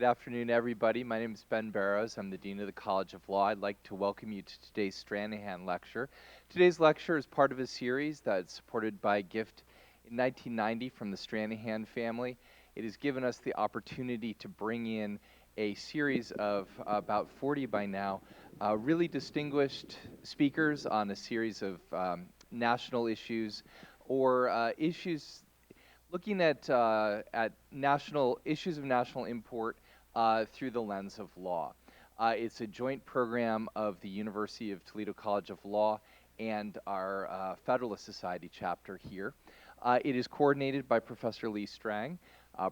Good afternoon, everybody. My name is Ben Barrows. I'm the Dean of the College of Law. I'd like to welcome you to today's Stranahan Lecture. Today's lecture is part of a series that's supported by a gift in 1990 from the Stranahan family. It has given us the opportunity to bring in a series of about 40 by now, really distinguished speakers on a series of national issues or issues looking at national issues of national import through the lens of law. It's a joint program of the University of Toledo College of Law and our Federalist Society chapter here. It is coordinated by Professor Lee Strang.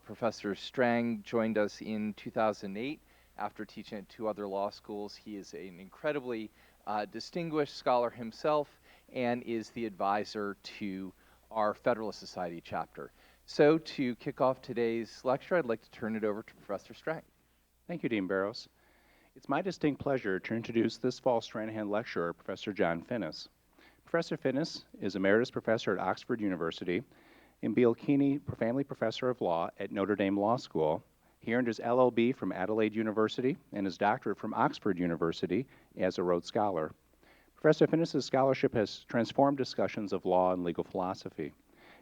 Professor Strang joined us in 2008 after teaching at two other law schools. He is an incredibly distinguished scholar himself and is the advisor to our Federalist Society chapter. So to kick off today's lecture, I'd like to turn it over to Professor Strang. Thank you, Dean Barrows. It's my distinct pleasure to introduce this fall Stranahan lecturer, Professor John Finnis. Professor Finnis is Emeritus Professor at Oxford University and Beale Keeney Family Professor of Law at Notre Dame Law School. He earned his LLB from Adelaide University and his doctorate from Oxford University as a Rhodes Scholar. Professor Finnis's scholarship has transformed discussions of law and legal philosophy.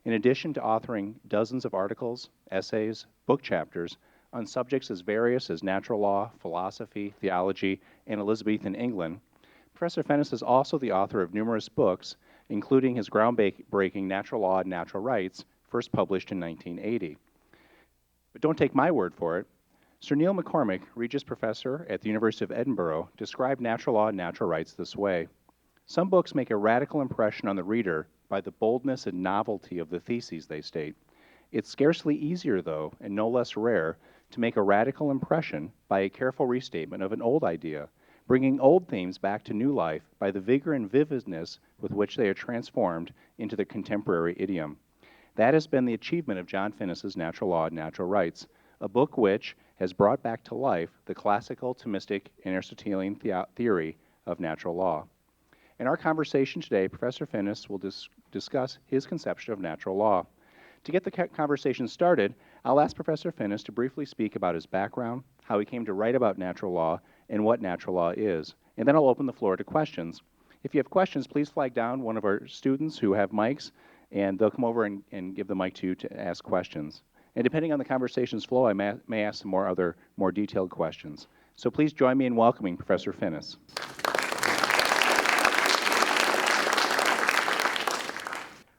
In addition to authoring dozens of articles, essays, book chapters on subjects as various as natural law, philosophy, theology, and Elizabethan England, Professor Finnis is also the author of numerous books, including his groundbreaking Natural Law and Natural Rights, first published in 1980. But don't take my word for it. Sir Neil McCormick, Regius Professor at the University of Edinburgh, described natural law and natural rights this way. Some books make a radical impression on the reader by the boldness and novelty of the theses they state. It's scarcely easier, though, and no less rare, to make a radical impression by a careful restatement of an old idea, bringing old themes back to new life by the vigor and vividness with which they are transformed into the contemporary idiom. That has been the achievement of John Finnis's Natural Law and Natural Rights, a book which has brought back to life the classical Thomistic and Aristotelian theory of natural law. In our conversation today, Professor Finnis will discuss his conception of natural law. To get the conversation started, I'll ask Professor Finnis to briefly speak about his background, how he came to write about natural law, and what natural law is. And then I'll open the floor to questions. If you have questions, please flag down one of our students who have mics, and they'll come over and give the mic to you to ask questions. And depending on the conversation's flow, I may ask some more detailed questions. So please join me in welcoming Professor Finnis.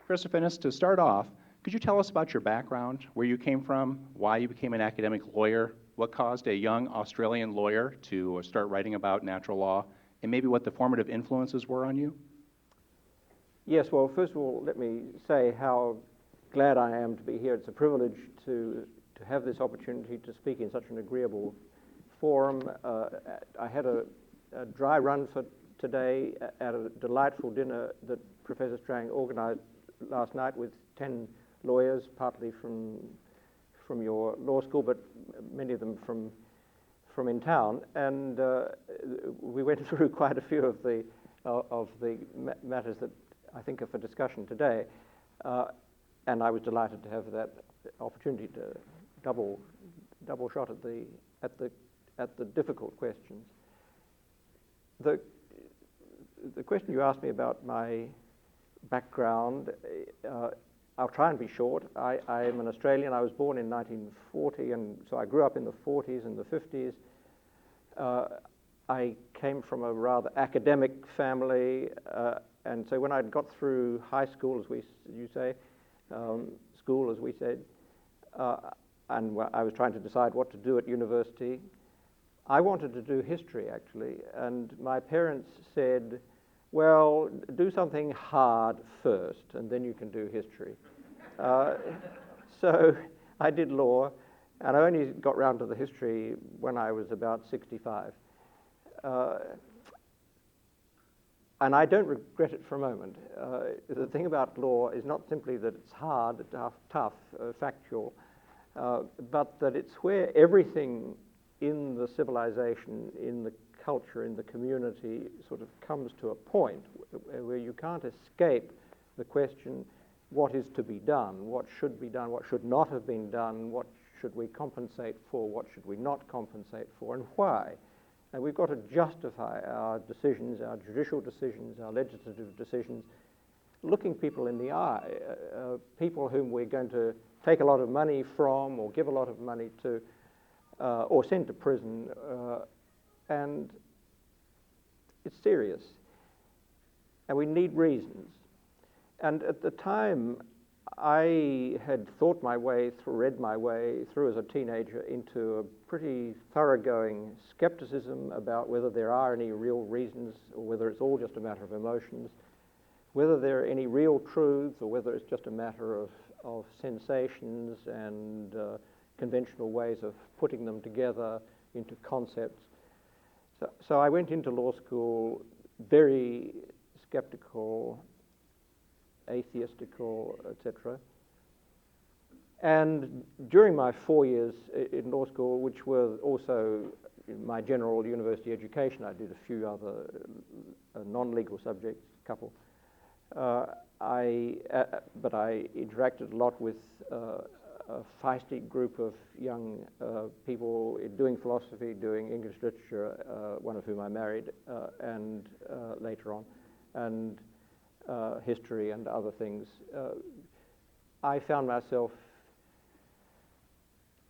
Professor Finnis, to start off, could you tell us about your background, where you came from, why you became an academic lawyer, what caused a young Australian lawyer to start writing about natural law, and maybe what the formative influences were on you? Yes, well, first of all, let me say how glad I am to be here. It's a privilege to have this opportunity to speak in such an agreeable forum. I had a dry run for today at a delightful dinner that Professor Strang organized last night with 10 lawyers, partly from your law school, but many of them from in town, and we went through quite a few of the matters that I think are for discussion today, and I was delighted to have that opportunity to double shot at the difficult questions. The question you asked me about my background, I'll try and be short. I am an Australian. I was born in 1940, and so I grew up in the 40s and the 50s. I came from a rather academic family, and so when I got through high school, as you say, school, as we said, and I was trying to decide what to do at university, I wanted to do history, actually, and my parents said, well, do something hard first, and then you can do history. So I did law, and I only got round to the history when I was about 65. And I don't regret it for a moment. The thing about law is not simply that it's hard, tough, factual, but that it's where everything in the civilization, in the culture, in the community, sort of comes to a point where you can't escape the question, what is to be done, what should not have been done, what should we compensate for, what should we not compensate for, and why. And we've got to justify our decisions, our judicial decisions, our legislative decisions, looking people in the eye, people whom we're going to take a lot of money from or give a lot of money to or send to prison, and it's serious. And we need reasons. And at the time, I had thought my way through, read my way through as a teenager into a pretty thoroughgoing skepticism about whether there are any real reasons or whether it's all just a matter of emotions, whether there are any real truths or whether it's just a matter of sensations and conventional ways of putting them together into concepts. So I went into law school very skeptical, atheistical, etc. And during my 4 years in law school, which were also my general university education, I did a few other non-legal subjects, a couple. But I interacted a lot with a feisty group of young people doing philosophy, doing English literature, one of whom I married, and later on, and history and other things. I found myself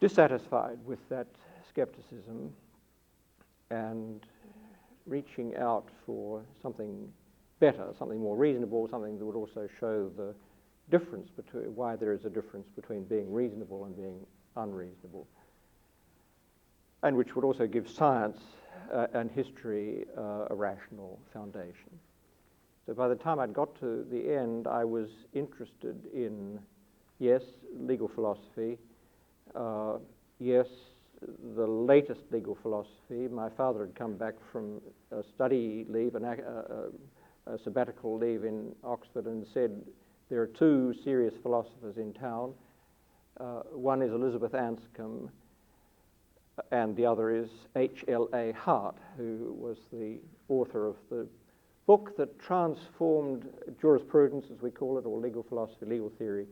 dissatisfied with that skepticism and reaching out for something better, something more reasonable, something that would also show the difference between, why there is a difference between being reasonable and being unreasonable, and which would also give science and history a rational foundation. So by the time I'd got to the end, I was interested in, yes, legal philosophy, yes, the latest legal philosophy. My father had come back from a study leave, a sabbatical leave in Oxford, and said, there are two serious philosophers in town. One is Elizabeth Anscombe, and the other is H.L.A. Hart, who was the author of the book that transformed jurisprudence, as we call it, or legal philosophy, legal theory,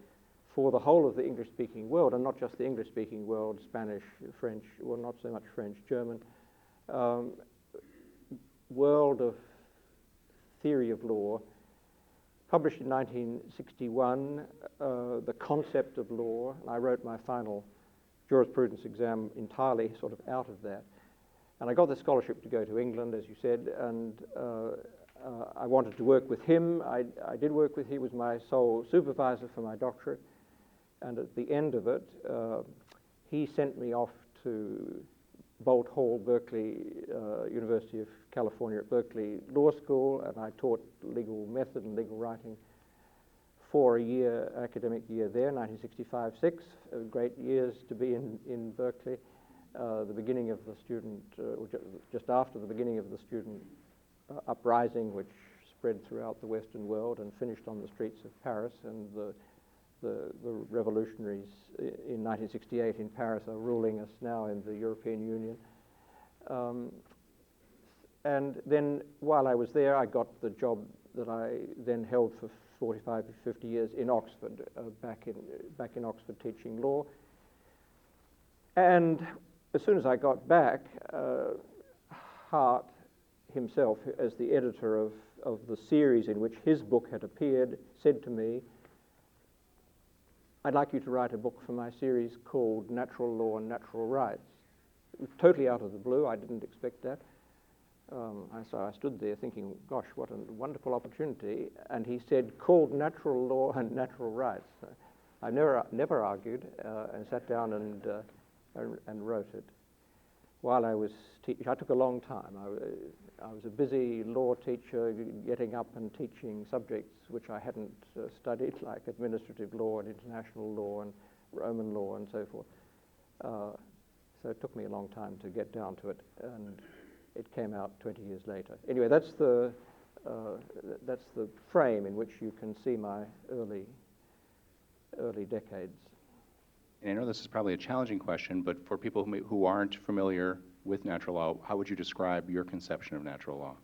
for the whole of the English-speaking world, and not just the English-speaking world, Spanish, French, well, not so much French, German, world of theory of law. Published in 1961, The Concept of Law. I wrote my final jurisprudence exam entirely sort of out of that. And I got the scholarship to go to England, as you said, and I wanted to work with him. I did work with him. He was my sole supervisor for my doctorate. And at the end of it, he sent me off to Bolt Hall, Berkeley, University of California at Berkeley Law School, and I taught legal method and legal writing for a year, academic year there, 1965-6, great years to be in Berkeley, the beginning of the student, just after the beginning of the student uprising, which spread throughout the Western world and finished on the streets of Paris, and the revolutionaries in 1968 in Paris are ruling us now in the European Union. And then while I was there, I got the job that I then held for 45 to 50 years in Oxford, back in Oxford teaching law. And as soon as I got back, Hart himself, as the editor of the series in which his book had appeared, said to me, I'd like you to write a book for my series called Natural Law and Natural Rights. It was totally out of the blue. I didn't expect that. So I stood there thinking, gosh, what a wonderful opportunity. And he said, called Natural Law and Natural Rights. I never argued, and sat down and wrote it. While I was teaching, I took a long time. I was a busy law teacher, getting up and teaching subjects which I hadn't studied, like administrative law and international law and Roman law and so forth. So it took me a long time to get down to it, and it came out 20 years later. Anyway, that's the frame in which you can see my early decades. And I know this is probably a challenging question, but for people who aren't familiar with natural law, how would you describe your conception of natural law?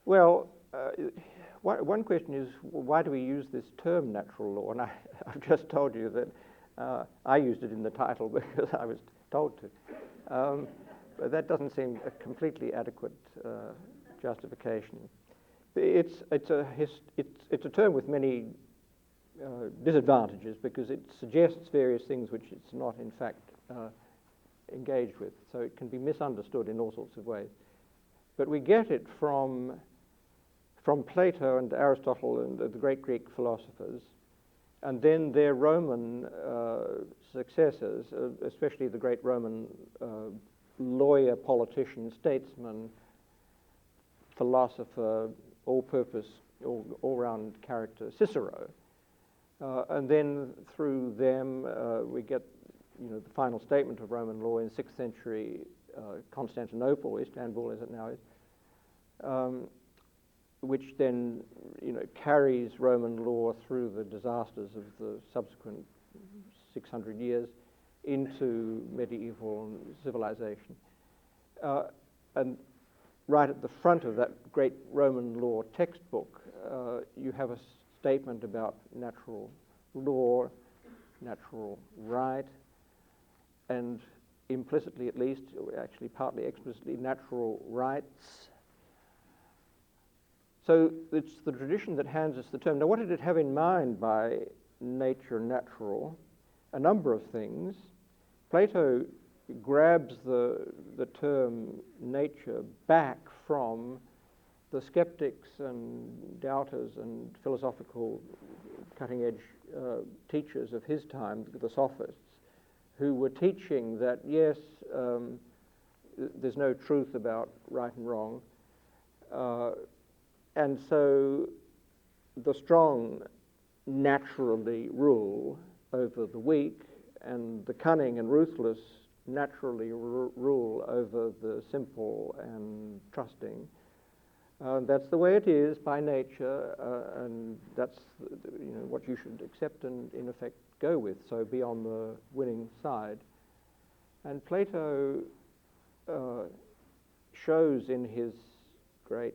Well, one question is, why do we use this term natural law? And I've just told you that I used it in the title because I was told to. But that doesn't seem a completely adequate justification. It's a term with many disadvantages because it suggests various things which it's not in fact engaged with. So it can be misunderstood in all sorts of ways. But we get it from Plato and Aristotle and the great Greek philosophers, and then their Roman successors, especially the great Roman lawyer, politician, statesman, philosopher, all-purpose, all-round character, Cicero. And then through them we get the final statement of Roman law in 6th century Constantinople, Istanbul as it now is, which then carries Roman law through the disasters of the subsequent 600 years into medieval civilization. And right at the front of that great Roman law textbook, you have a statement about natural law, natural right, and implicitly at least, or actually partly explicitly, natural rights. So it's the tradition that hands us the term. Now, what did it have in mind by nature natural? A number of things. Plato grabs the term nature back from the skeptics and doubters and philosophical cutting-edge teachers of his time, the sophists, who were teaching that, yes, there's no truth about right and wrong, and so the strong naturally rule over the weak, and the cunning and ruthless naturally rule over the simple and trusting. That's the way it is by nature, and that's what you should accept and in effect go with, so be on the winning side. And Plato shows in his great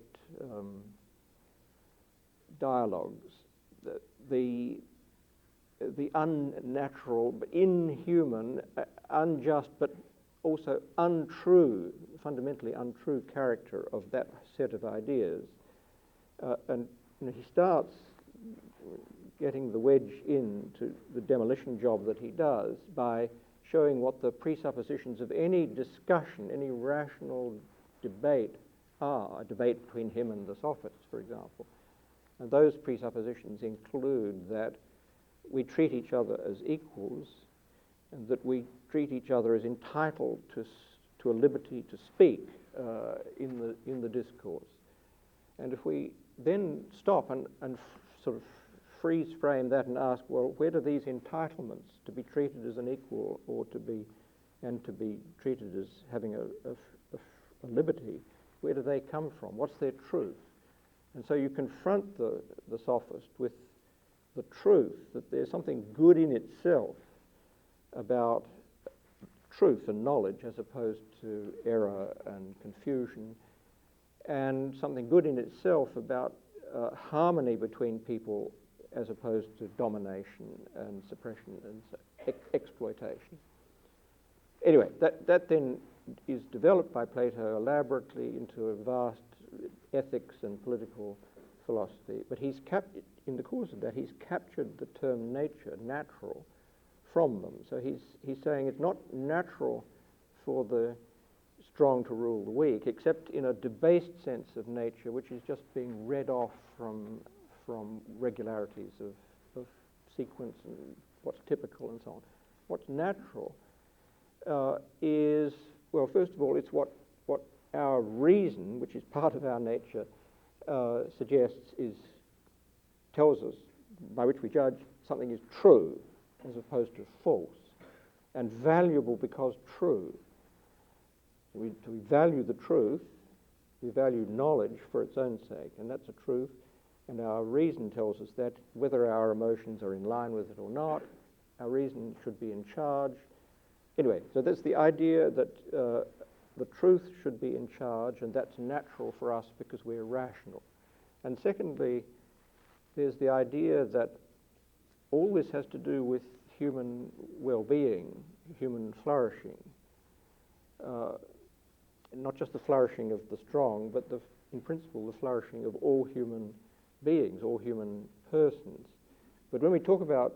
dialogues that the unnatural, inhuman, unjust, but also untrue, fundamentally untrue character of that set of ideas. And he starts getting the wedge into the demolition job that he does by showing what the presuppositions of any discussion, any rational debate are, a debate between him and the sophists, for example. And those presuppositions include that we treat each other as equals, and that we treat each other as entitled to a liberty to speak in the discourse. And if we then stop and sort of freeze frame that and ask, well, where do these entitlements to be treated as an equal or to be treated as having a liberty, where do they come from? What's their truth? And so you confront the sophist with the truth that there's something good in itself about truth and knowledge as opposed to error and confusion, and something good in itself about harmony between people as opposed to domination and suppression and exploitation. Anyway, that then is developed by Plato elaborately into a vast ethics and political philosophy. But in the course of that, he's captured the term nature, natural, from them. So he's saying it's not natural for the strong to rule the weak, except in a debased sense of nature, which is just being read off from regularities of sequence and what's typical and so on. What's natural is, well, first of all, it's what our reason, which is part of our nature, suggests tells us, by which we judge something is true as opposed to false, and valuable because true. We value the truth, we value knowledge for its own sake, and that's a truth, and our reason tells us that whether our emotions are in line with it or not, our reason should be in charge. Anyway, so that's the idea that the truth should be in charge, and that's natural for us because we're rational. And secondly, there's the idea that all this has to do with human well-being, human flourishing. Not just the flourishing of the strong, but in principle, the flourishing of all human beings, all human persons. But when we talk about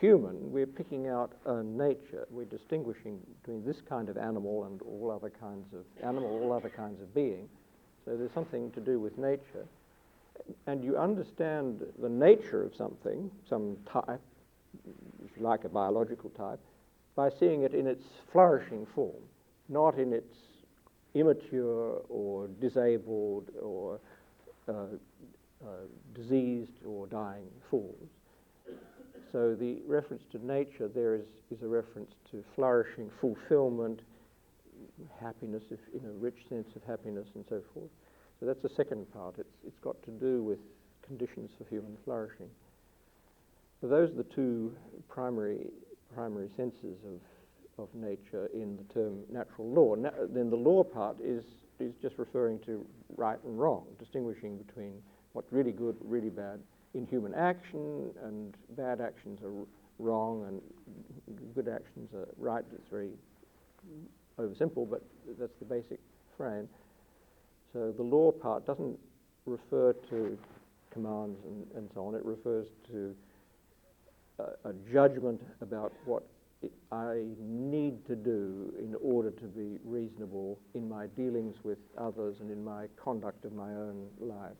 human, we're picking out nature. We're distinguishing between this kind of animal and all other kinds of animal, all other kinds of being. So there's something to do with nature. And you understand the nature of something, some type, if you like a biological type, by seeing it in its flourishing form, not in its immature or disabled or diseased or dying forms. So the reference to nature there is a reference to flourishing, fulfillment, happiness, if in a rich sense of happiness and so forth. So that's the second part. It's got to do with conditions for human flourishing. So those are the two primary senses of nature in the term natural law. Then the law part is just referring to right and wrong, distinguishing between what's really good, really bad in human action, and bad actions are wrong and good actions are right. It's very oversimple, but that's the basic frame. So the law part doesn't refer to commands and so on. It refers to a judgment about what I need to do in order to be reasonable in my dealings with others and in my conduct of my own life.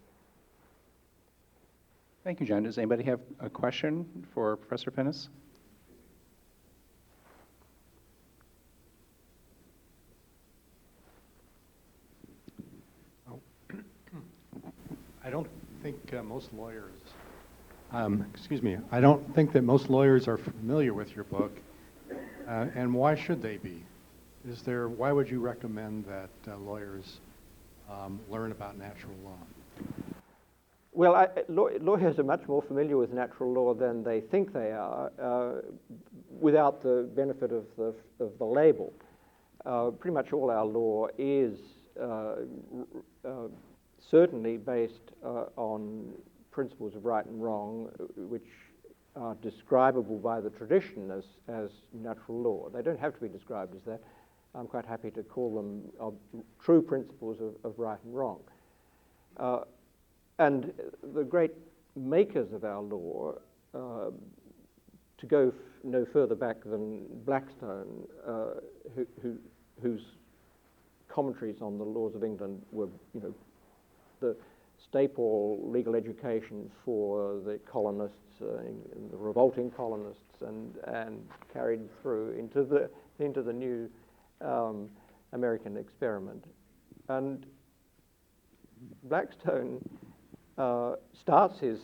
Thank you, John. Does anybody have a question for Professor Finnis? I don't think most lawyers, I don't think that most lawyers are familiar with your book, and why should they be? Why would you recommend that lawyers learn about natural law? Well, lawyers are much more familiar with natural law than they think they are, without the benefit of the label. Pretty much all our law is certainly based on principles of right and wrong, which are describable by the tradition as natural law. They don't have to be described as that. I'm quite happy to call them true principles of right and wrong. And the great makers of our law, to go no further back than Blackstone, whose commentaries on the laws of England were, the staple legal education for the colonists, the revolting colonists, and carried through into the new American experiment. And Blackstone starts his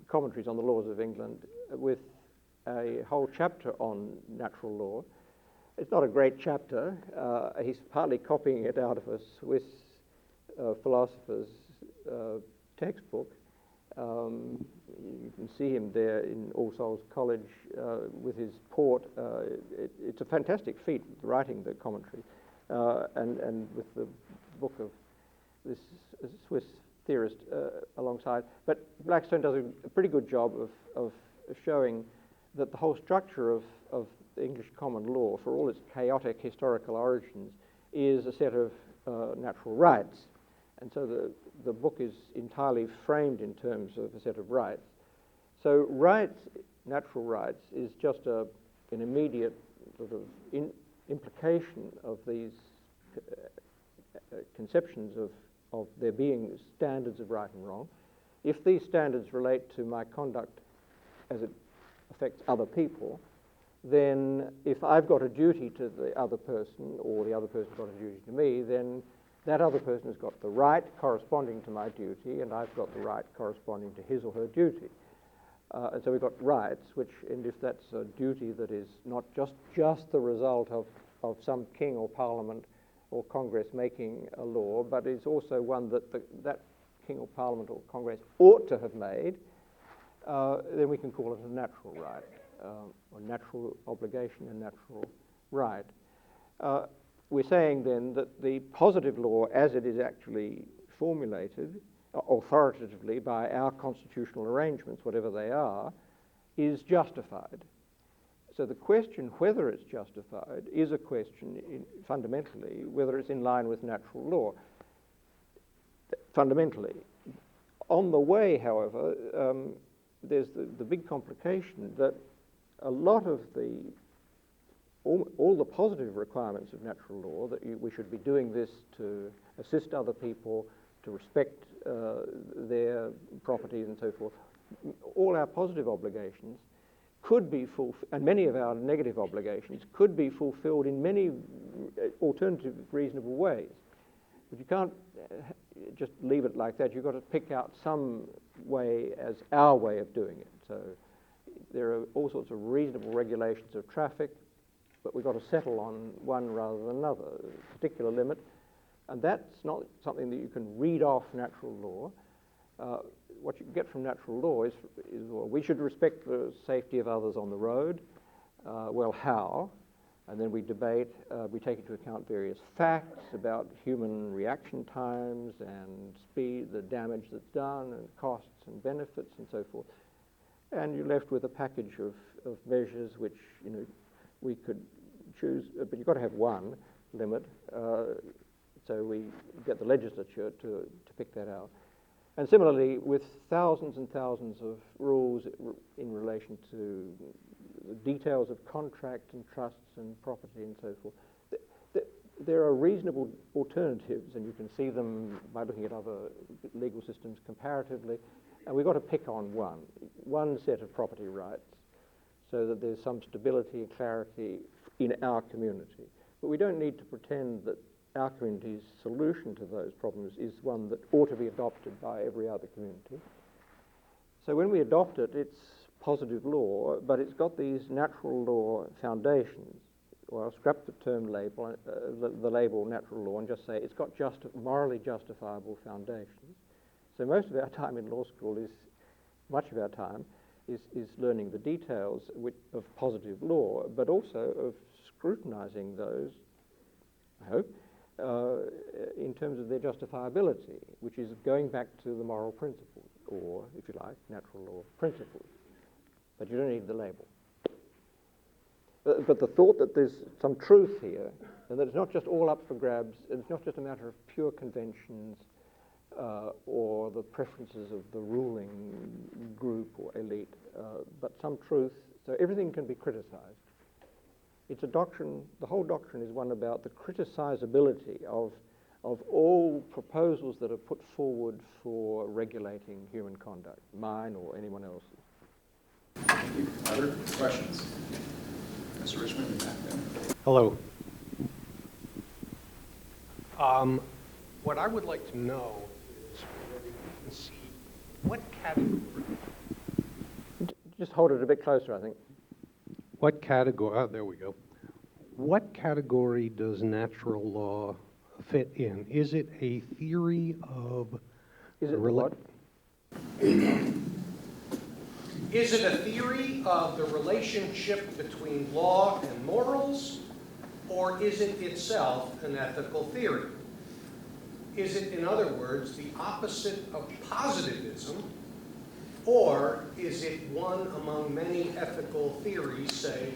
commentaries on the laws of England with a whole chapter on natural law. It's not a great chapter. He's partly copying it out of a Swiss philosopher's textbook. You can see him there in All Souls College with his port. It's a fantastic feat, writing the commentary, and with the book of this Swiss theorist alongside. But Blackstone does a pretty good job of showing that the whole structure of the English common law, for all its chaotic historical origins, is a set of natural rights. And so the book is entirely framed in terms of a set of rights. So rights, natural rights, is just an immediate sort of implication of these conceptions of there being standards of right and wrong. If these standards relate to my conduct as it affects other people, then if I've got a duty to the other person, or the other person's got a duty to me, then that other person has got the right corresponding to my duty, and I've got the right corresponding to his or her duty. And so we've got rights, and if that's a duty that is not just the result of some king or parliament or Congress making a law, but is also one that that king or parliament or Congress ought to have made, then we can call it a natural right, or natural obligation and natural right. We're saying then that the positive law, as it is actually formulated authoritatively by our constitutional arrangements, whatever they are, is justified. So the question whether it's justified is a question, fundamentally, whether it's in line with natural law. Fundamentally. On the way, however, there's the big complication that a lot of all the positive requirements of natural law, that we should be doing this to assist other people, to respect their properties and so forth, all our positive obligations could be fulfilled, and many of our negative obligations could be fulfilled in many alternative, reasonable ways. But you can't just leave it like that. You've got to pick out some way as our way of doing it. So there are all sorts of reasonable regulations of traffic, but we've got to settle on one rather than another, a particular limit. And that's not something that you can read off natural law. What you get from natural law is well, we should respect the safety of others on the road. Well, how? And then we debate, we take into account various facts about human reaction times and speed, the damage that's done, and costs and benefits and so forth. And you're left with a package of measures which, we could choose, but you've got to have one limit. So we get the legislature to pick that out. And similarly, with thousands and thousands of rules in relation to the details of contract and trusts and property and so forth, there are reasonable alternatives, and you can see them by looking at other legal systems comparatively, and we've got to pick on one set of property rights so that there's some stability and clarity in our community. But we don't need to pretend that our community's solution to those problems is one that ought to be adopted by every other community. So when we adopt it, it's positive law, but it's got these natural law foundations. Well, I'll scrap the term label, the label natural law, and just say it's got morally justifiable foundations. So most of our time in law school much of our time is learning the details of positive law, but also of scrutinizing those, I hope, in terms of their justifiability, which is going back to the moral principles, or, if you like, natural law principles. But you don't need the label. But the thought that there's some truth here, and that it's not just all up for grabs, and it's not just a matter of pure conventions or the preferences of the ruling group or elite, but some truth, so everything can be criticized. It's a doctrine, the whole doctrine is one about the criticizability of all proposals that are put forward for regulating human conduct, mine or anyone else's. Thank you. Other questions? Mr. Richmond, in the back there. Hello. What I would like to know is whether you can see what category. Just hold it a bit closer, I think. What category? There we go. What category does natural law fit in? Is it a theory of? Is it what? Is it a theory of the relationship between law and morals, or is it itself an ethical theory? Is it, in other words, the opposite of positivism, or is it one among many ethical theories, say,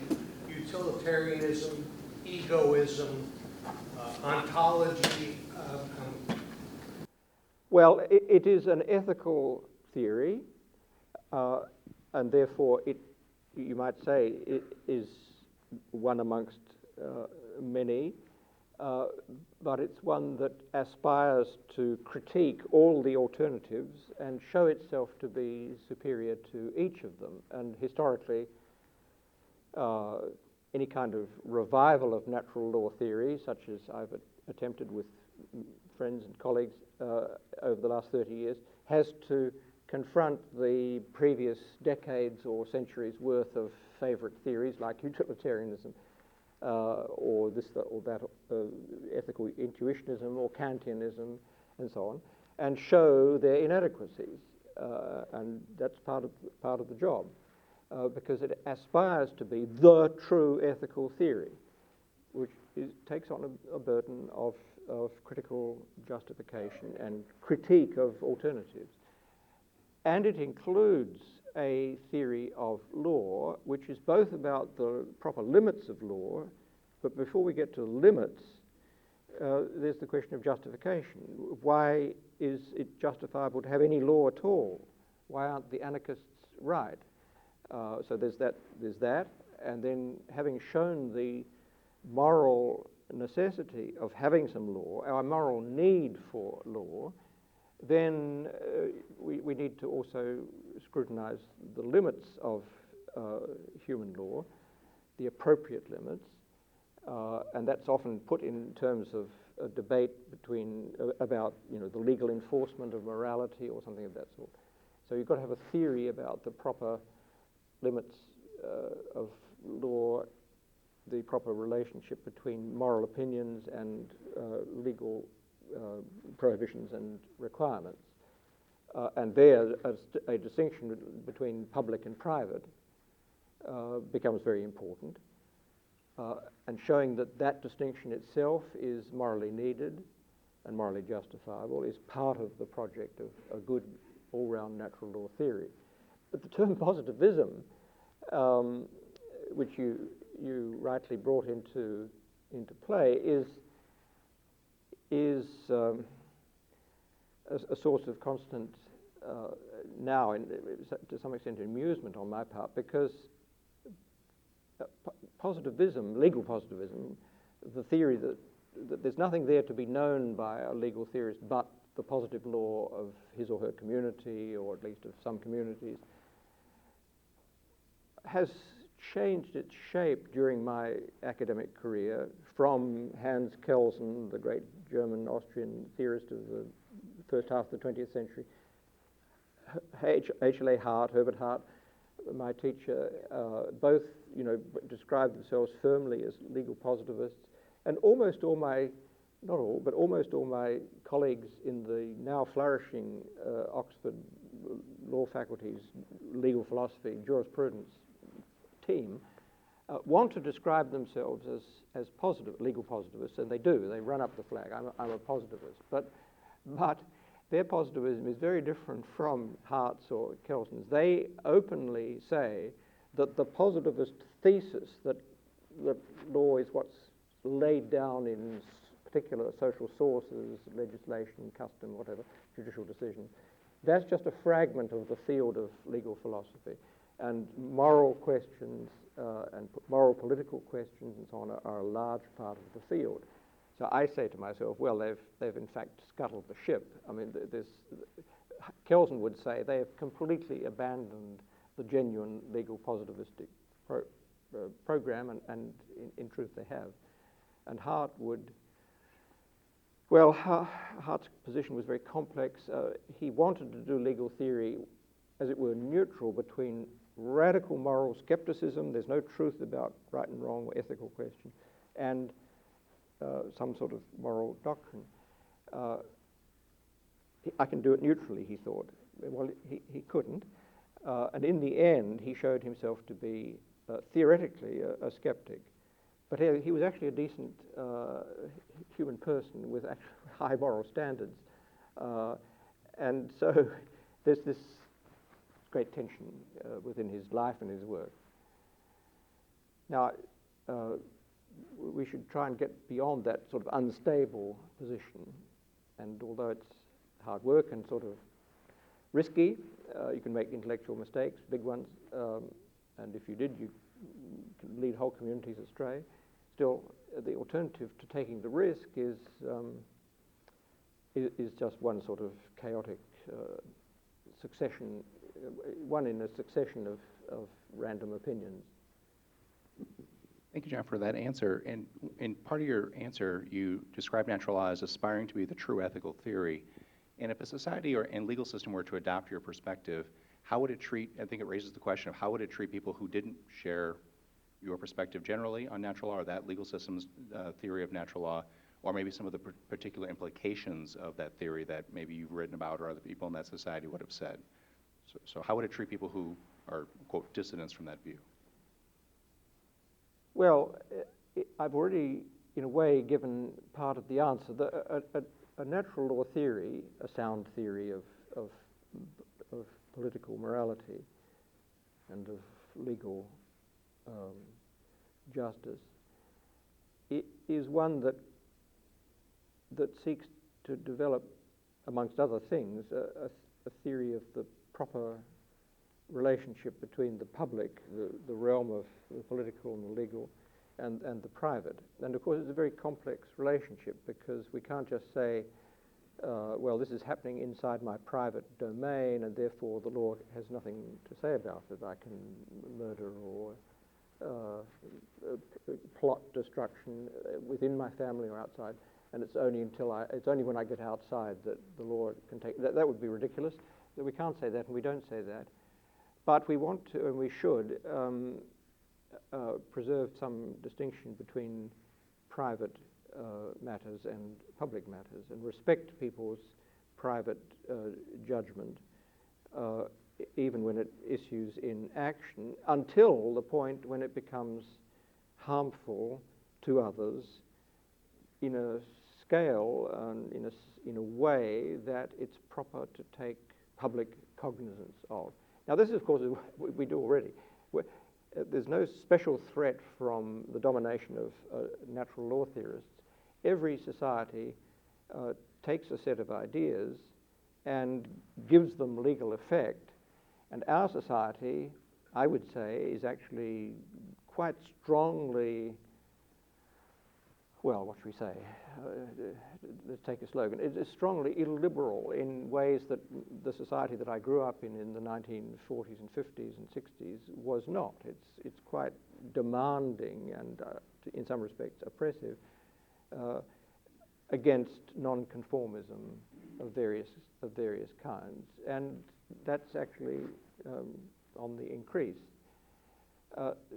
utilitarianism, egoism, ontology? Well, it is an ethical theory, and therefore you might say it is one amongst many, but it's one that aspires to critique all the alternatives and show itself to be superior to each of them. And historically, any kind of revival of natural law theory, such as I've attempted with friends and colleagues over the last 30 years, has to confront the previous decades or centuries worth of favorite theories like utilitarianism or this or that ethical intuitionism or Kantianism and so on, and show their inadequacies, and that's part of the job, because it aspires to be the true ethical theory, which takes on a burden of critical justification and critique of alternatives. And it includes a theory of law which is both about the proper limits of law, but before we get to the limits, there's the question of justification. Why is it justifiable to have any law at all? Why aren't the anarchists right? So there's that, and then having shown the moral necessity of having some law, our moral need for law, then we need to also scrutinize the limits of human law, the appropriate limits, and that's often put in terms of a debate about the legal enforcement of morality or something of that sort. So you've got to have a theory about the proper limits of law, the proper relationship between moral opinions and legal prohibitions and requirements. And there, a distinction between public and private becomes very important. And showing that distinction itself is morally needed and morally justifiable is part of the project of a good all-round natural law theory. But the term positivism, which you rightly brought into play, is a source of constant now, and to some extent, amusement on my part, because positivism, legal positivism, the theory that there's nothing there to be known by a legal theorist but the positive law of his or her community, or at least of some communities, has changed its shape during my academic career from Hans Kelsen, the great German-Austrian theorist of the first half of the 20th century, H.L.A. Hart, Herbert Hart, my teacher, both described themselves firmly as legal positivists, and almost all my, not all, but almost all my colleagues in the now flourishing Oxford Law Faculty's legal philosophy, jurisprudence team, want to describe themselves as legal positivists, and they do. They run up the flag. I'm a positivist, but their positivism is very different from Hart's or Kelsen's. They openly say that the positivist thesis that law is what's laid down in particular social sources, legislation, custom, whatever, judicial decisions, that's just a fragment of the field of legal philosophy. And moral questions and moral political questions and so on are a large part of the field. So I say to myself, well, they've in fact scuttled the ship. I mean, Kelsen would say they have completely abandoned the genuine legal positivistic program, and in truth they have. And Hart would, well, Hart's position was very complex. He wanted to do legal theory, as it were, neutral between radical moral skepticism, there's no truth about right and wrong or ethical question, and some sort of moral doctrine. I can do it neutrally, he thought. Well, he couldn't. And in the end, he showed himself to be theoretically a skeptic. But he was actually a decent human person with actually high moral standards. And so there's this great tension within his life and his work. Now, we should try and get beyond that sort of unstable position. And although it's hard work and sort of risky, you can make intellectual mistakes, big ones, and if you did, you can lead whole communities astray. Still, the alternative to taking the risk is just one sort of chaotic succession, one in a succession of random opinions. Thank you, John, for that answer. And in part of your answer, you described natural law as aspiring to be the true ethical theory. And if a society and legal system were to adopt your perspective, how would it treat, I think it raises the question of how would it treat people who didn't share your perspective generally on natural law, or that legal system's theory of natural law, or maybe some of the particular implications of that theory that maybe you've written about or other people in that society would have said. So how would it treat people who are, quote, dissidents from that view? Well, I've already, in a way, given part of the answer. A natural law theory, a sound theory of political morality, and of legal justice is one that seeks to develop, amongst other things, a theory of the proper relationship between the public, the realm of the political and the legal, and the private. And of course it's a very complex relationship, because we can't just say, well, this is happening inside my private domain and therefore the law has nothing to say about it. I can murder or plot destruction within my family or outside, and it's only when I get outside that the law can take. That would be ridiculous. That we can't say that, and we don't say that. But we want to, and we should, preserve some distinction between private matters and public matters, and respect people's private judgment, even when it issues in action, until the point when it becomes harmful to others in a scale and in a way that it's proper to take public cognizance of. Now, this is, of course, what we do already. There's no special threat from the domination of natural law theorists. Every society takes a set of ideas and gives them legal effect. And our society, I would say, is actually quite strongly, well, what should we say? Let's take a slogan. It is strongly illiberal in ways that the society that I grew up in the 1940s and 50s and 60s was not. It's quite demanding and, in some respects, oppressive against nonconformism of various kinds, and that's actually on the increase.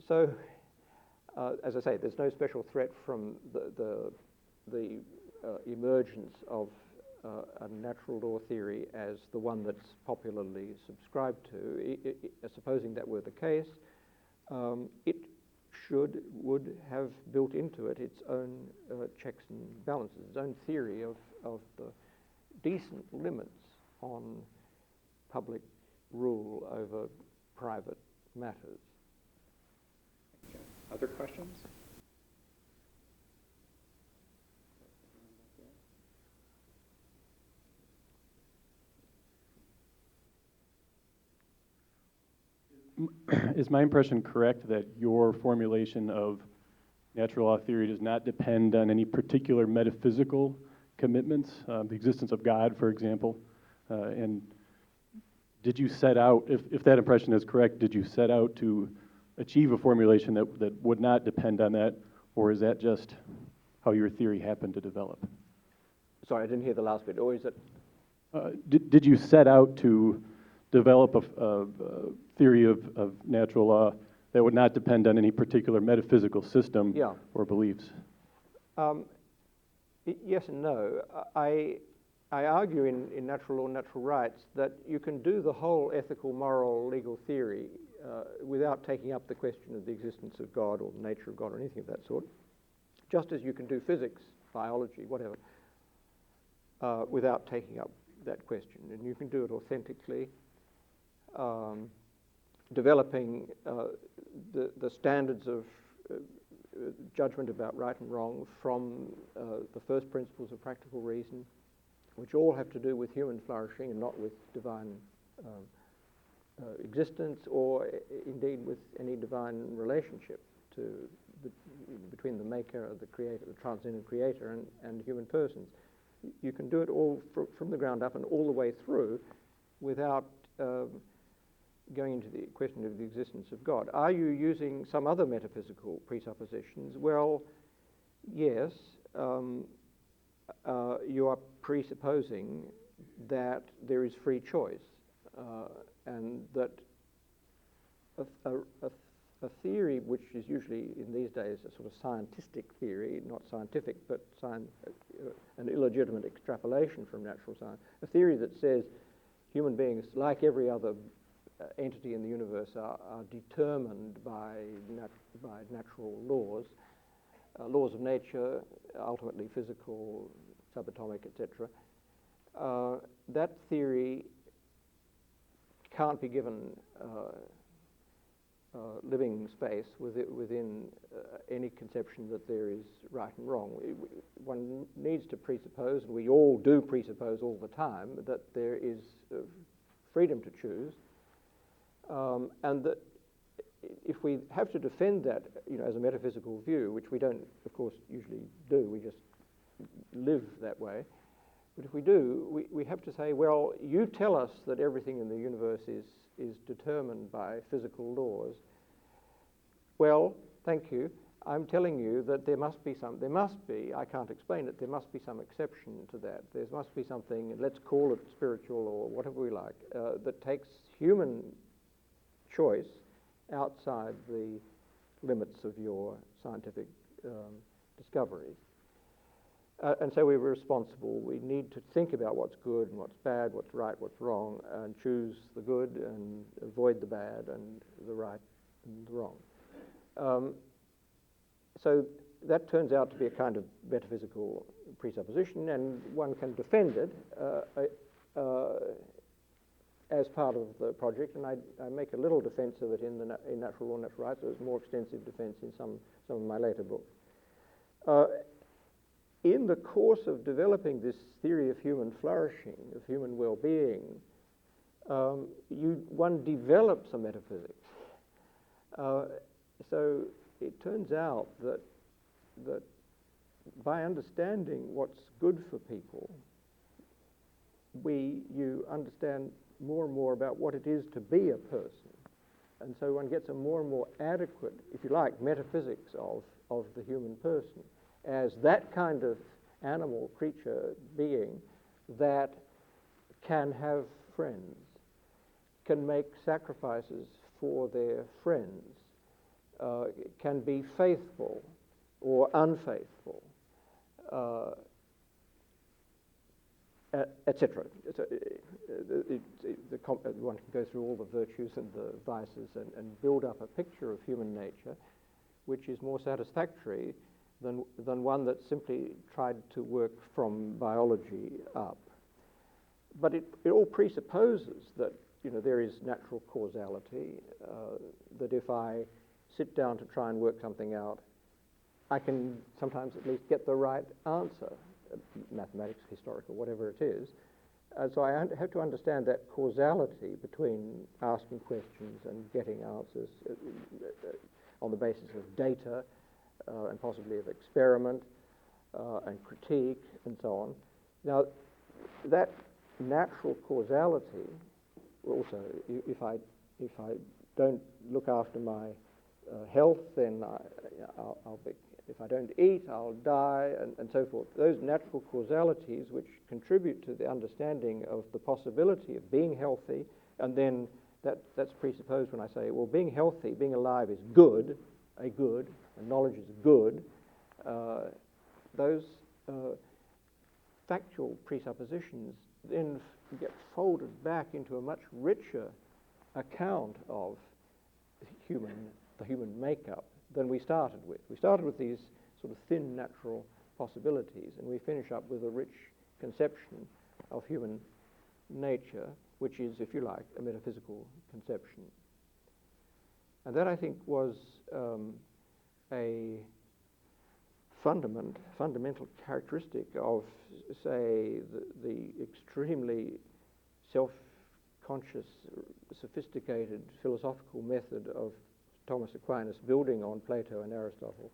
So, as I say, there's no special threat from the emergence of a natural law theory as the one that's popularly subscribed to. Supposing that were the case, it would have built into it its own checks and balances, its own theory of the decent limits on public rule over private matters. Okay. Other questions? Is my impression correct that your formulation of natural law theory does not depend on any particular metaphysical commitments, the existence of God, for example? And did you set out, if that impression is correct, did you set out to achieve a formulation that would not depend on that, or is that just how your theory happened to develop? Sorry, I didn't hear the last bit. Or is it? Did you set out to develop a theory of natural law that would not depend on any particular metaphysical system or beliefs? Yes and no. I argue in Natural Law and Natural Rights that you can do the whole ethical, moral, legal theory without taking up the question of the existence of God or the nature of God or anything of that sort, just as you can do physics, biology, whatever, without taking up that question. And you can do it authentically, developing the standards of judgment about right and wrong from the first principles of practical reason, which all have to do with human flourishing and not with divine existence, or indeed with any divine relationship between the maker, the creator, the transcendent creator, and human persons. You can do it all from the ground up and all the way through without going into the question of the existence of God. Are you using some other metaphysical presuppositions? Well, yes. You are presupposing that there is free choice, and that a theory which is usually in these days a sort of scientistic theory, not scientific, but an illegitimate extrapolation from natural science, a theory that says human beings, like every other entity in the universe, are determined by natural laws, laws of nature, ultimately physical, subatomic, etc. That theory can't be given living space within any conception that there is right and wrong. One needs to presuppose, and we all do presuppose all the time, that there is freedom to choose, and that if we have to defend that, as a metaphysical view, which we don't, of course, usually do, we just live that way. But if we do, we have to say, well, you tell us that everything in the universe is determined by physical laws. Well, thank you. I'm telling you that there must be, I can't explain it, there must be some exception to that. There must be something, let's call it spiritual or whatever we like, that takes human choice outside the limits of your scientific discoveries. And so we're responsible. We need to think about what's good and what's bad, what's right, what's wrong, and choose the good and avoid the bad and the right and the wrong. So that turns out to be a kind of metaphysical presupposition, and one can defend it as part of the project, and I make a little defense of it in Natural Law, Natural Rights. There's more extensive defense in some of my later books. In the course of developing this theory of human flourishing, of human well-being, one develops a metaphysics. So it turns out that by understanding what's good for people, you understand more and more about what it is to be a person. And so one gets a more and more adequate, if you like, metaphysics of the human person as that kind of animal, creature, being that can have friends, can make sacrifices for their friends, can be faithful or unfaithful, etc. One can go through all the virtues and the vices and build up a picture of human nature which is more satisfactory than one that simply tried to work from biology up. But it all presupposes that there is natural causality, that if I sit down to try and work something out, I can sometimes at least get the right answer, mathematics, historical, whatever it is. So I have to understand that causality between asking questions and getting answers on the basis of data and possibly of experiment and critique and so on. Now, that natural causality also, if I don't look after my health, then I'll be, if I don't eat, I'll die, and so forth. Those natural causalities which contribute to the understanding of the possibility of being healthy, and then that's presupposed when I say, well, being healthy, being alive is good, and knowledge is good. Those factual presuppositions then get folded back into a much richer account of the human makeup than we started with. We started with these sort of thin natural possibilities, and we finish up with a rich conception of human nature, which is, if you like, a metaphysical conception. And that, I think, was a fundamental characteristic of, say, the extremely self-conscious, sophisticated philosophical method of Thomas Aquinas, building on Plato and Aristotle,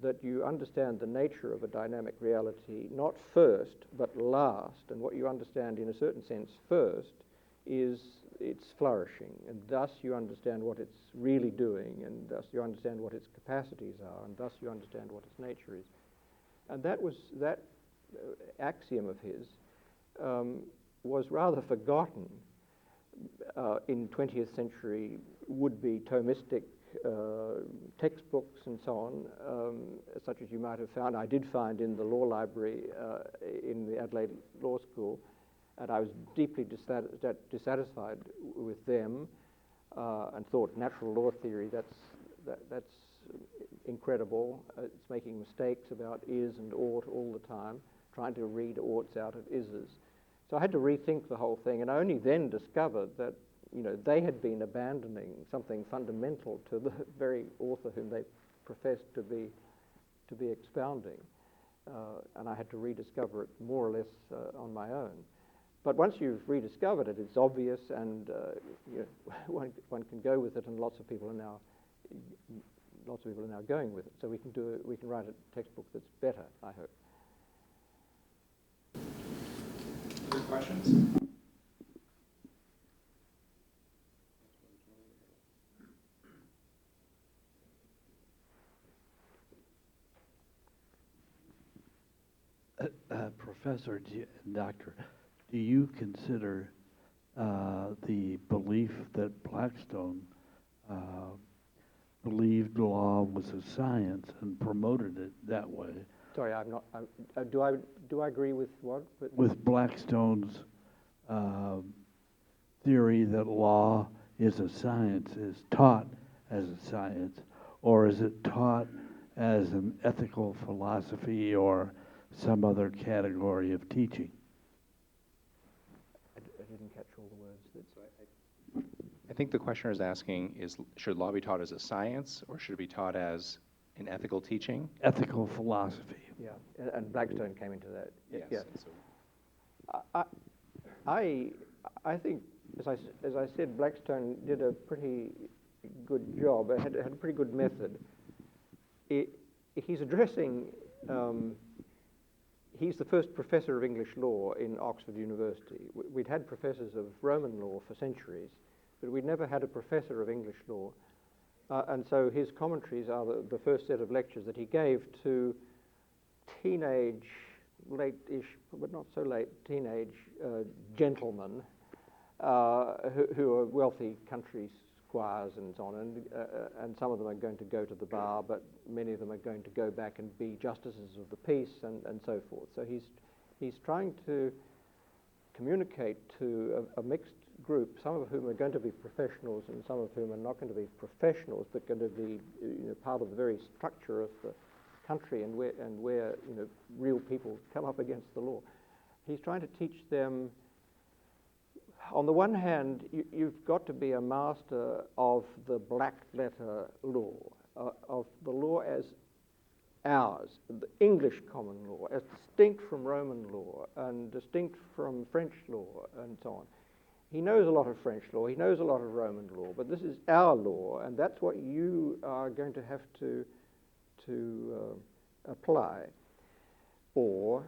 that you understand the nature of a dynamic reality not first but last, and what you understand in a certain sense first is its flourishing, and thus you understand what it's really doing, and thus you understand what its capacities are, and thus you understand what its nature is. And that axiom of his was rather forgotten in 20th century would-be Thomistic textbooks and so on, such as you might have found. I did find in the law library in the Adelaide Law School, and I was deeply dissatisfied with them and thought natural law theory, that's incredible. It's making mistakes about is and ought all the time, trying to read oughts out of ises. So I had to rethink the whole thing, and I only then discovered that they had been abandoning something fundamental to the very author whom they professed to be expounding. And I had to rediscover it more or less on my own. But once you've rediscovered it, it's obvious, and one can go with it, and lots of people are now going with it. So we can write a textbook that's better, I hope. Other questions? Professor, Doctor, do you consider the belief that Blackstone believed law was a science and promoted it that way? Sorry, I'm not. Do I agree with what? With Blackstone's theory that law is a science, is taught as a science, or is it taught as an ethical philosophy or some other category of teaching? I didn't catch all the words. I think the questioner is asking, should law be taught as a science, or should it be taught as an ethical teaching? Ethical philosophy. Yeah, and Blackstone came into that. Yes. Yeah. I think, as I said, Blackstone did a pretty good job. It had a pretty good method. He's addressing. He's the first professor of English law in Oxford University. We'd had professors of Roman law for centuries, but we'd never had a professor of English law. And so his commentaries are the first set of lectures that he gave to teenage, late-ish, but not so late, teenage gentlemen who are wealthy country squires and so on. And some of them are going to go to the bar, but many of them are going to go back and be justices of the peace and so forth. So he's trying to communicate to a mixed group, some of whom are going to be professionals and some of whom are not going to be professionals, but going to be part of the very structure of the country and where real people come up against the law. He's trying to teach them, on the one hand, you've got to be a master of the black letter law, of the law as ours, the English common law, as distinct from Roman law and distinct from French law and so on. He knows a lot of French law, he knows a lot of Roman law, but this is our law, and that's what you are going to have to apply or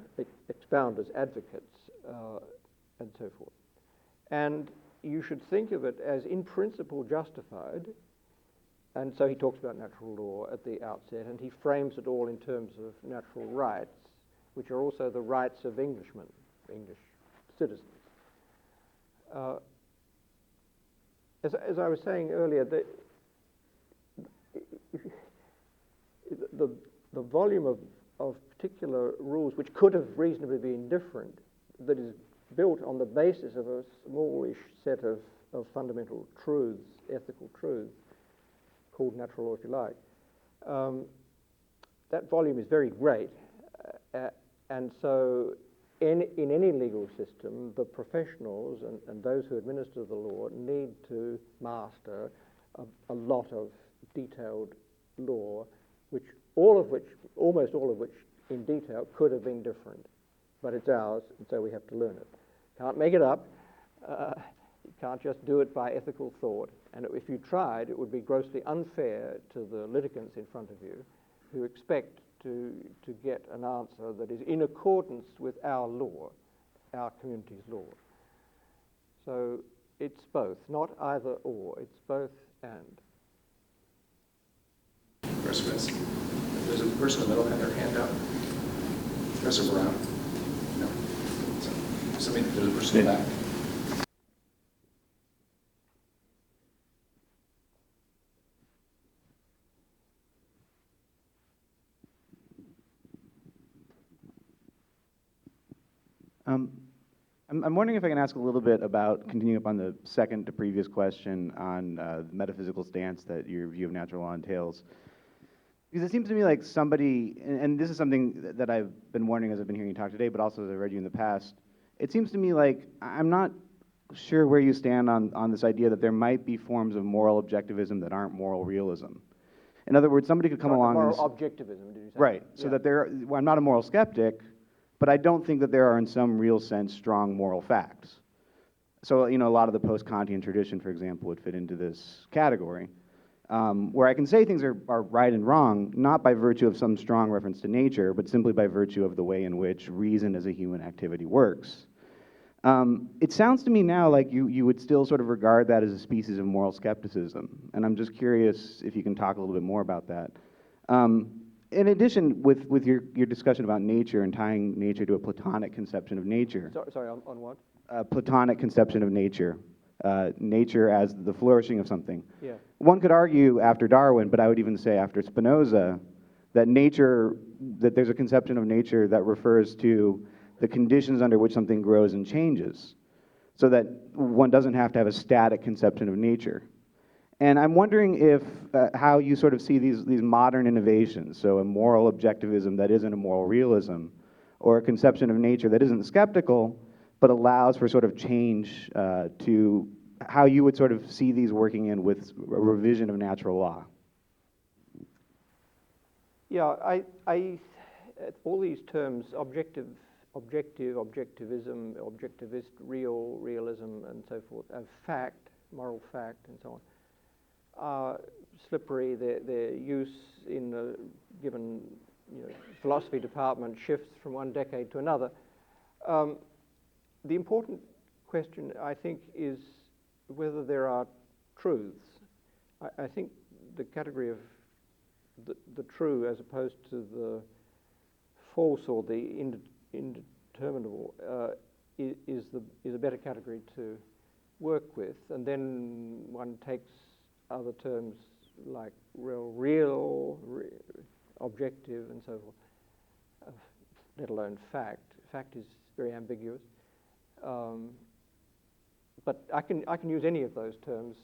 expound as advocates and so forth. And you should think of it as in principle justified. And so he talks about natural law at the outset, and he frames it all in terms of natural rights, which are also the rights of Englishmen, English citizens. As I was saying earlier, the volume of particular rules which could have reasonably been different, that is built on the basis of a smallish set of fundamental truths, ethical truths, called natural law if you like, that volume is very great, and so in any legal system, the professionals and those who administer the law need to master a lot of detailed law, almost all of which in detail could have been different, but it's ours, and so we have to learn it. Can't make it up. You can't just do it by ethical thought. And if you tried, it would be grossly unfair to the litigants in front of you who expect to get an answer that is in accordance with our law, our community's law. So it's both, not either or. It's both and. Professor Finnis, there's a person in the middle had their hand up. Professor Brown? No. There's a person in the back. I'm wondering if I can ask a little bit about, continuing up on the second to previous question on the metaphysical stance that your view of natural law entails. Because it seems to me like somebody, and this is something that I've been wondering as I've been hearing you talk today, but also as I've read you in the past, it seems to me like I'm not sure where you stand on this idea that there might be forms of moral objectivism that aren't moral realism. In other words, somebody could come Sorry, along moral and objectivism, did you say? right, so that well, I'm not a moral skeptic, but I don't think that there are in some real sense strong moral facts. So, a lot of the post-Kantian tradition, for example, would fit into this category, where I can say things are right and wrong, not by virtue of some strong reference to nature, but simply by virtue of the way in which reason as a human activity works. It sounds to me now like you would still sort of regard that as a species of moral skepticism, and I'm just curious if you can talk a little bit more about that. In addition, with your discussion about nature and tying nature to a Platonic conception of nature. Sorry, on what? Platonic conception of nature, nature as the flourishing of something. Yeah. One could argue after Darwin, but I would even say after Spinoza, that there's a conception of nature that refers to the conditions under which something grows and changes, so that one doesn't have to have a static conception of nature. And I'm wondering if how you sort of see these modern innovations, so a moral objectivism that isn't a moral realism, or a conception of nature that isn't skeptical, but allows for sort of change to how you would sort of see these working in with a revision of natural law. Yeah, all these terms, objectivism, objectivist, realism, and so forth, and fact, moral fact, and so on, are slippery. Their use in a given philosophy department shifts from one decade to another. The important question, I think, is whether there are truths. I think the category of the true as opposed to the false or the indeterminable is a better category to work with, and then one takes other terms like real, objective, and so forth, let alone fact. Fact is very ambiguous. But I can use any of those terms,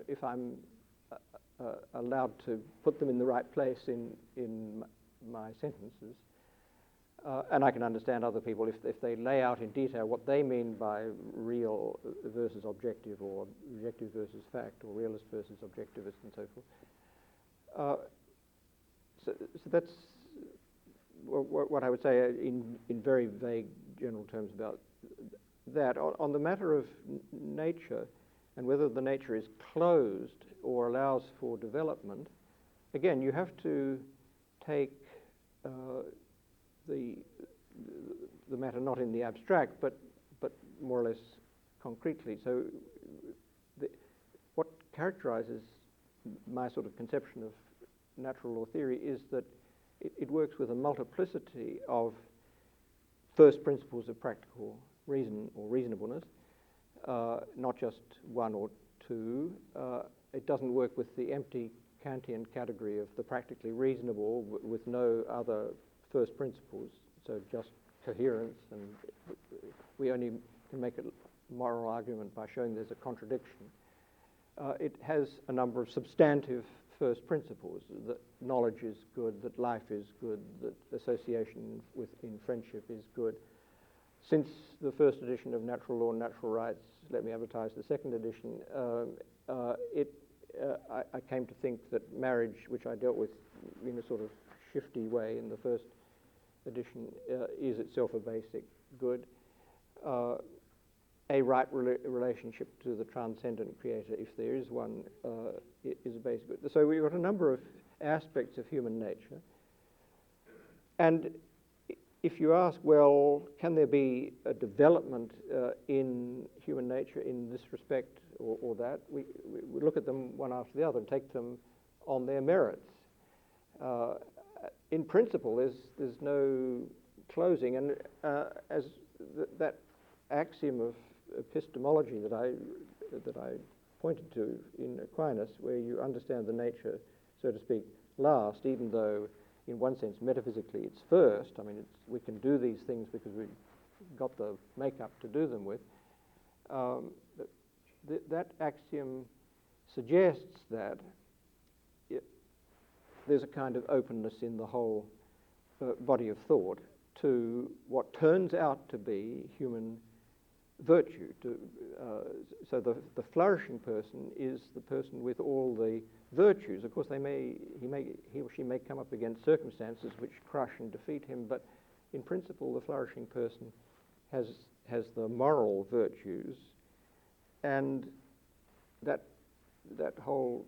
if I'm allowed to put them in the right place in my sentences, and I can understand other people if they lay out in detail what they mean by real versus objective, or objective versus fact, or realist versus objectivist, and so forth. So that's what I would say in very vague general terms about that. On the matter of nature and whether the nature is closed or allows for development, again, you have to take the matter not in the abstract, but more or less concretely. So what characterizes my sort of conception of natural law theory is that it works with a multiplicity of first principles of practical reason or reasonableness, not just one or two. It doesn't work with the empty Kantian category of the practically reasonable with no other first principles, so just coherence, and we only can make a moral argument by showing there's a contradiction. It has a number of substantive first principles, that knowledge is good, that life is good, that association in friendship is good. Since the first edition of Natural Law and Natural Rights, let me advertise the second edition, I came to think that marriage, which I dealt with in a sort of shifty way in the first edition, is itself a basic good. A right relationship to the transcendent creator, if there is one, is a basic good. So we've got a number of aspects of human nature. And if you ask, well, can there be a development in human nature in this respect or that, we look at them one after the other and take them on their merits. In principle, there's no closing, and as that axiom of epistemology that I pointed to in Aquinas, where you understand the nature, so to speak, last, even though in one sense metaphysically it's first. I mean, we can do these things because we've got the makeup to do them with. That axiom suggests that there's a kind of openness in the whole body of thought to what turns out to be human virtue. So the flourishing person is the person with all the virtues. Of course, he or she may come up against circumstances which crush and defeat him, but in principle, the flourishing person has the moral virtues, and that whole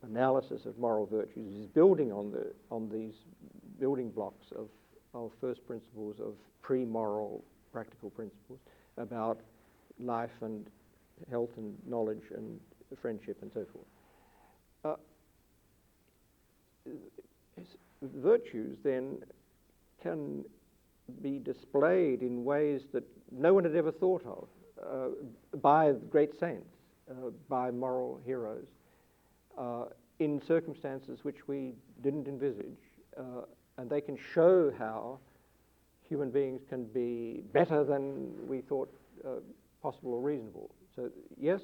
analysis of moral virtues is building on these building blocks of first principles, of pre-moral practical principles about life and health and knowledge and friendship and so forth. Virtues then can be displayed in ways that no one had ever thought of by great saints, by moral heroes, in circumstances which we didn't envisage, and they can show how human beings can be better than we thought possible or reasonable. So yes,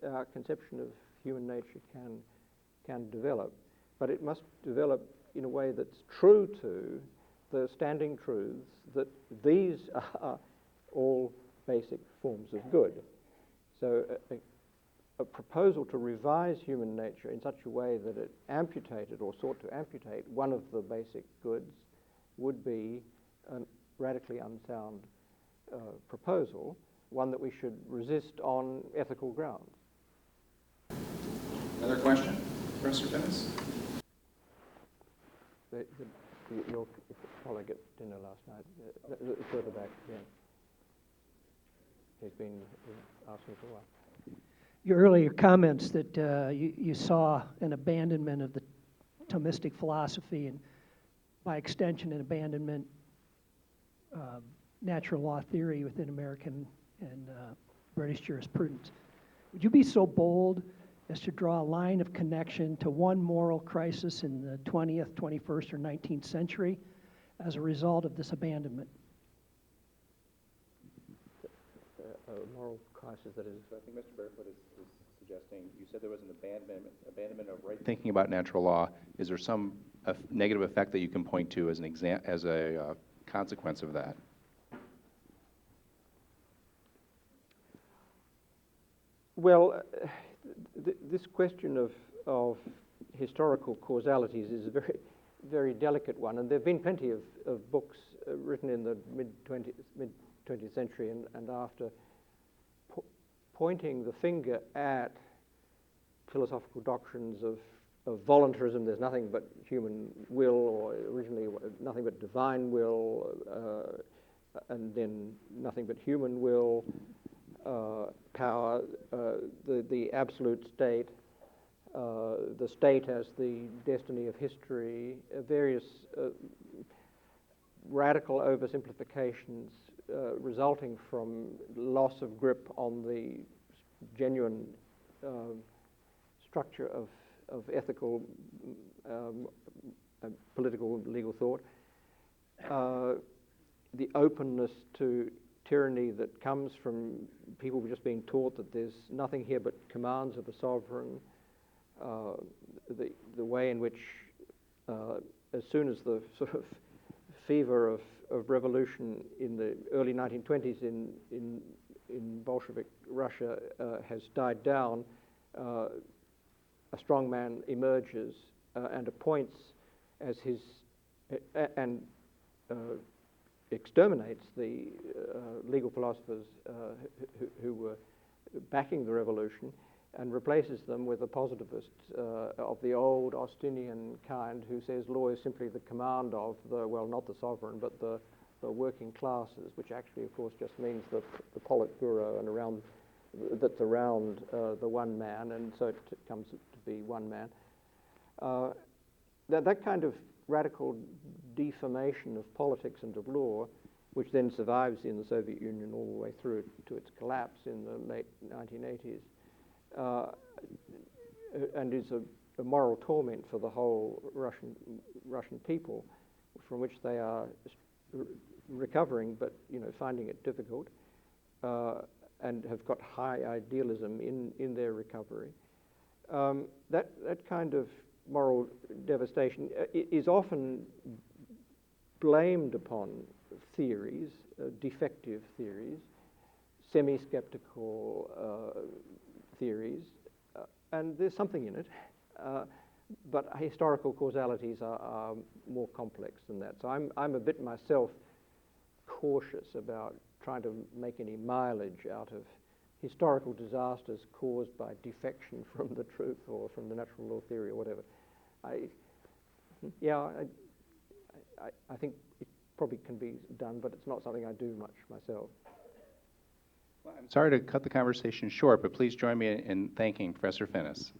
our conception of human nature can develop, but it must develop in a way that's true to the standing truths that these are all basic forms of good. So a proposal to revise human nature in such a way that it amputated or sought to amputate one of the basic goods would be a radically unsound proposal, one that we should resist on ethical grounds. Another question, Professor Finnis? Your colleague at dinner last night, further back, yeah. He's been asking for a while. Your earlier comments that you saw an abandonment of the Thomistic philosophy and, by extension, an abandonment of natural law theory within American and British jurisprudence. Would you be so bold as to draw a line of connection to one moral crisis in the 20th, 21st, or 19th century as a result of this abandonment? A moral crisis that is... So I think Mr. Barefoot is suggesting, you said there was an abandonment of right thinking about natural law. Is there some negative effect that you can point to as a consequence of that? Well, this question of historical causalities is a very, very delicate one, and there have been plenty of books written in the mid-20th century and after, pointing the finger at philosophical doctrines of voluntarism. There's nothing but human will, or originally nothing but divine will, and then nothing but human will, power, the absolute state, the state as the destiny of history, various radical oversimplifications resulting from loss of grip on the genuine structure of ethical, political, legal thought, the openness to tyranny that comes from people just being taught that there's nothing here but commands of a sovereign, the way in which as soon as the sort of fever of revolution in the early 1920s in Bolshevik Russia has died down, a strong man emerges and appoints as his and exterminates the legal philosophers who were backing the revolution, and replaces them with a positivist of the old Austinian kind, who says law is simply the command of the, well, not the sovereign, but the working classes, which actually, of course, just means the Politburo and around that's around the one man, and so it comes to be one man. That kind of radical deformation of politics and of law, which then survives in the Soviet Union all the way through to its collapse in the late 1980s, and is a moral torment for the whole Russian people, from which they are recovering, but finding it difficult, and have got high idealism in their recovery. That kind of moral devastation is often blamed upon theories, defective theories, semi-skeptical theories, and there's something in it, but historical causalities are more complex than that. So I'm a bit myself cautious about trying to make any mileage out of historical disasters caused by defection from the truth or from the natural law theory or whatever. I think it probably can be done, but it's not something I do much myself. Well, I'm sorry to cut the conversation short, but please join me in thanking Professor Finnis.